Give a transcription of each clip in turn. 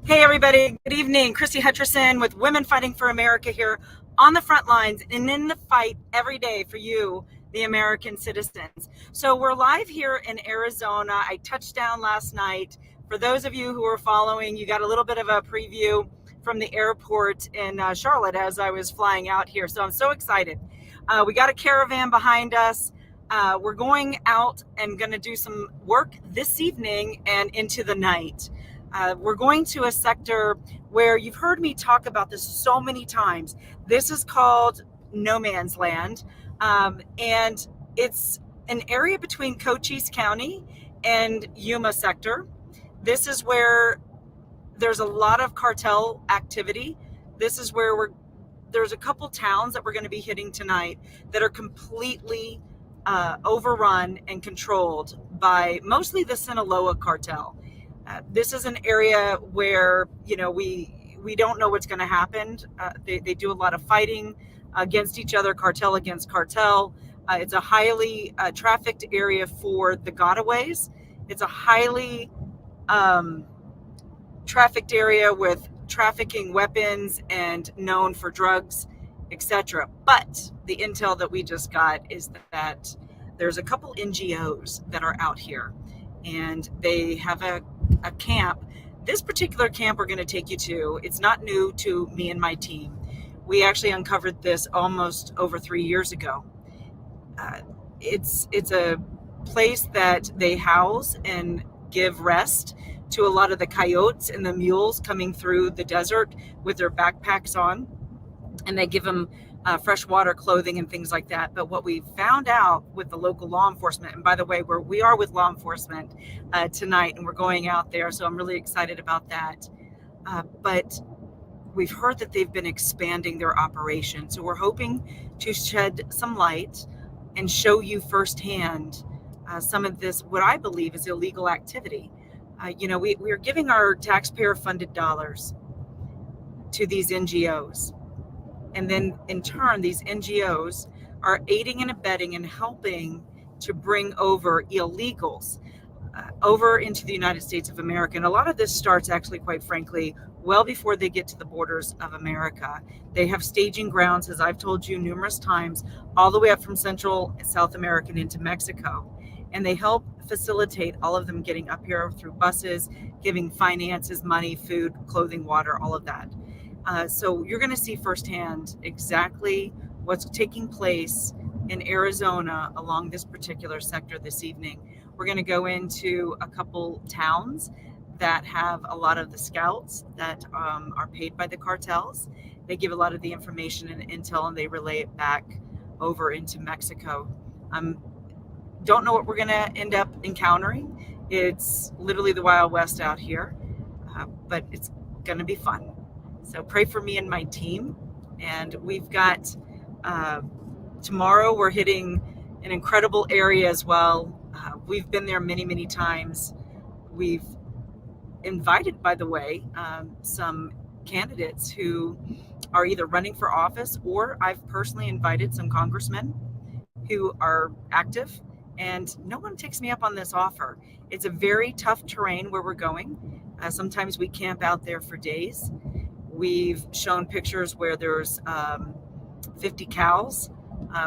Hey, everybody. Good evening. Christie with Women Fighting for America here on the front lines and in the fight every day for you, the American citizens. So we're live here in Arizona. I touched down last night. For those of you who are following, you got a little bit of a preview from the airport in Charlotte as I was flying out here. So I'm so excited. We got a caravan behind us. We're going out and going to do some work this evening and into the night. We're going to a sector where you've heard me talk about this so many times. This is called no man's land, and it's an area between Cochise County and Yuma sector. This is where there's a lot of cartel activity. This is where there's a couple towns that we're going to be hitting tonight that are completely overrun and controlled by mostly the Sinaloa cartel. This is an area where, we don't know what's going to happen. They do a lot of fighting against each other, cartel against cartel. It's a highly trafficked area for the gotaways. It's a highly trafficked area with trafficking weapons and known for drugs, etc. But the intel that we just got is that there's a couple NGOs that are out here, and they have a camp. This particular camp we're going to take you to, it's not new to me and my team. We actually uncovered this almost over 3 years ago. It's a place that they house and give rest to a lot of the coyotes and the mules coming through the desert with their backpacks on, and they give them fresh water, clothing, and things like that. But what we found out with the local law enforcement, and by the way, we are with law enforcement tonight, and we're going out there, so I'm really excited about that. But we've heard that they've been expanding their operation, so we're hoping to shed some light and show you firsthand some of this, what I believe is illegal activity. We're giving our taxpayer-funded dollars to these NGOs. And then in turn, these NGOs are aiding and abetting and helping to bring over illegals over into the United States of America. And a lot of this starts actually, quite frankly, well before they get to the borders of America. They have staging grounds, as I've told you numerous times, all the way up from Central and South America and into Mexico. And they help facilitate all of them getting up here through buses, giving finances, money, food, clothing, water, all of that. So you're going to see firsthand exactly what's taking place in Arizona along this particular sector this evening. We're going to go into a couple towns that have a lot of the scouts that are paid by the cartels. They give a lot of the information and intel, and they relay it back over into Mexico. Don't know what we're going to end up encountering. It's literally the Wild West out here, but it's going to be fun. So pray for me and my team. And we've got tomorrow, we're hitting an incredible area as well. We've been there many, many times. We've invited, by the way, some candidates who are either running for office, or I've personally invited some congressmen who are active, and no one takes me up on this offer. It's a very tough terrain where we're going. Sometimes we camp out there for days. We've shown pictures where there's 50 cows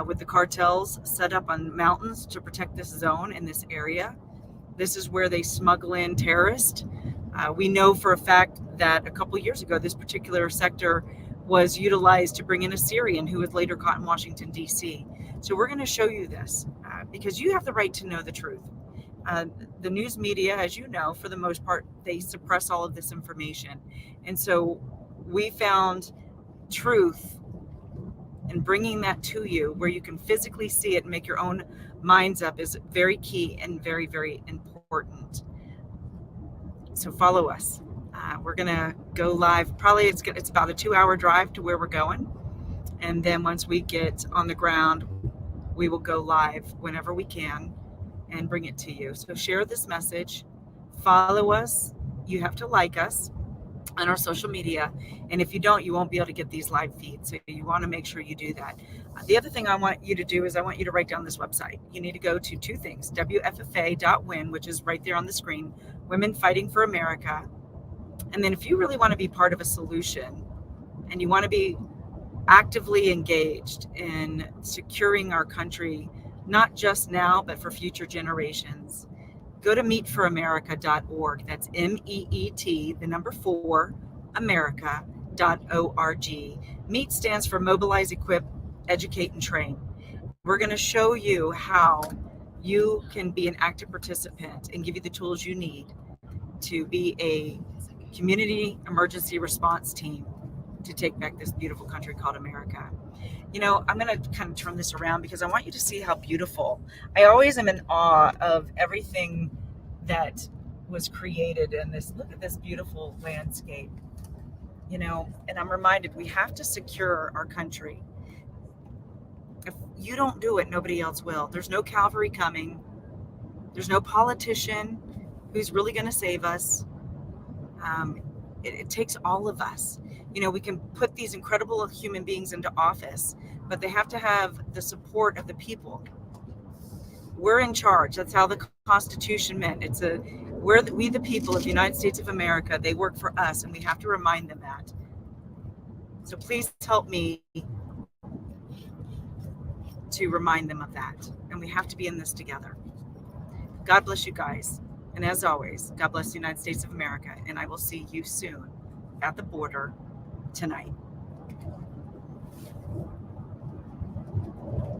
with the cartels set up on mountains to protect this zone in this area. This is where they smuggle in terrorists. We know for a fact that a couple years ago, this particular sector was utilized to bring in a Syrian who was later caught in Washington, D.C. So we're going to show you this because you have the right to know the truth. The news media, as you know, for the most part, they suppress all of this information. And so we found truth, and bringing that to you where you can physically see it and make your own minds up is very key and very, very important. So follow us. We're going to go live. Probably it's about a 2-hour drive to where we're going. And then once we get on the ground, we will go live whenever we can and bring it to you. So share this message. Follow us. You have to like us on our social media. And if you don't, you won't be able to get these live feeds. So you want to make sure you do that. The other thing I want you to do is I want you to write down this website. You need to go to two things, WFFA.win, which is right there on the screen, Women Fighting for America. And then if you really want to be part of a solution and you want to be actively engaged in securing our country, not just now, but for future generations, go to meetforamerica.org. That's MEET, the number 4, America.org. MEET stands for Mobilize, Equip, Educate, and Train. We're going to show you how you can be an active participant and give you the tools you need to be a community emergency response team to take back this beautiful country called America. You know, I'm going to kind of turn this around because I want you to see how beautiful. I always am in awe of everything that was created in this. Look at this beautiful landscape, you know, and I'm reminded we have to secure our country. If you don't do it, nobody else will. There's no cavalry coming. There's no politician who's really going to save us. It takes all of us. You know, we can put these incredible human beings into office, but they have to have the support of the people. We're in charge. That's how the Constitution meant. We the people of the United States of America. They work for us, and we have to remind them that. So please help me to remind them of that. And we have to be in this together. God bless you guys. And as always, God bless the United States of America. And I will see you soon at the border tonight.